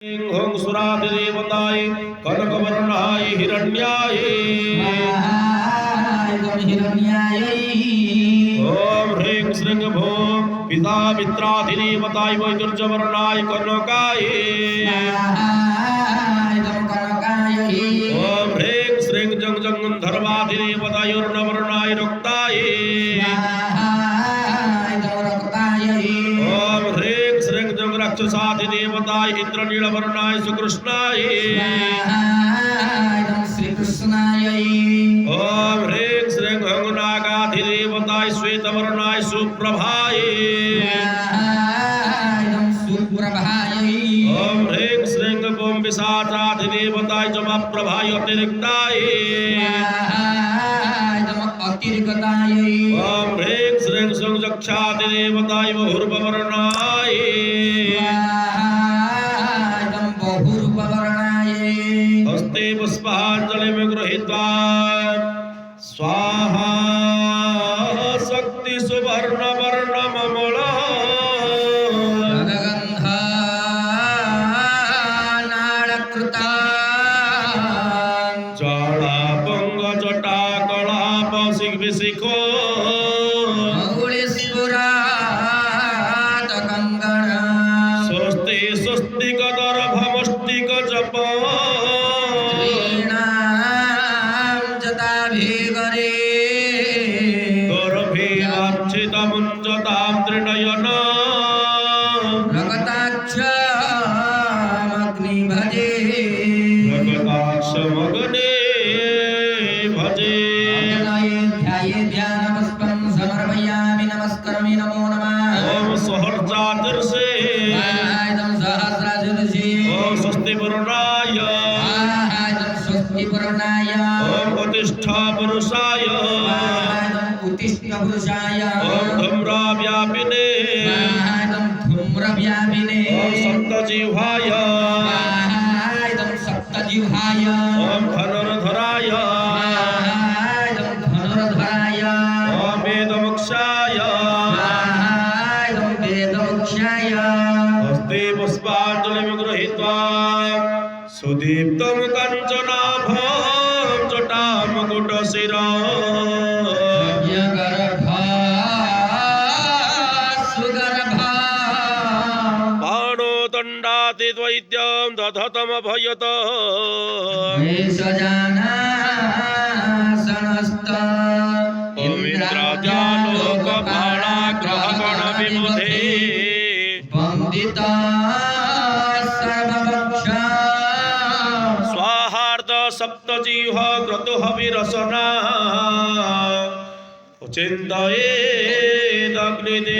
ओं सुराधिदेवताय कनकवर्णाय हिरण्याय ओं ह्रीं श्रीं भूं पिता मित्राधिदेवताय वैदुर्यवर्णाय कनकाय ओं ह्रीं श्रीं जं जं धर्माधिदेवताय अर्णवर्णाय रक्ताय ओं ह्रीं श्रीं जं राक्षसाधिदेवताय इंद्रनीलवर्णाय सुकृष्णाय ओं ह्रीं श्रीं हं नागाधिदेवताय श्वेतवर्णाय सुप्रभाय ओं ह्रीं श्रीं बं विशाचाधिदेवताय जमप्रभाय अतिरिक्ताय ओं ह्रीं श्रीं सं जक्षाधिदेवताय बहुर्वर्णाय हस्ते पुष्पांजलिं गृहीत्वा स्वाहा शक्ति सुवर्णवर्णममला शिखो स्वस्ति स्वस्तिक दर्भमस्तिक जप गर्भेवार्चितमुञ्चतां त्रिनयन रगताक्षमग्ने भजे समर्पयामि नमस्करोमि नमो नमः ओम सहस्रादर्शे ओम स्वस्ति पुरुषाय ओम प्रतिष्ठा पुरुषाय ओम धूम्रव्यापिने ओम सप्तजिह्वाय ओम धनुर्धराय ओम वेदमुक्षाय हस्ते पुष्पांजलिं गृहीत्वा सुदीप्तं कञ्चनाभं जटामुकुटशिरा बाणोदण्डातिद्वैद्यं दधतमभयत इंद्रजालोकबाणाग्रहगणविमुधे स्वाहार्द सप्तजिह्व क्रतुहविरसना चिन्तयेदग्निदे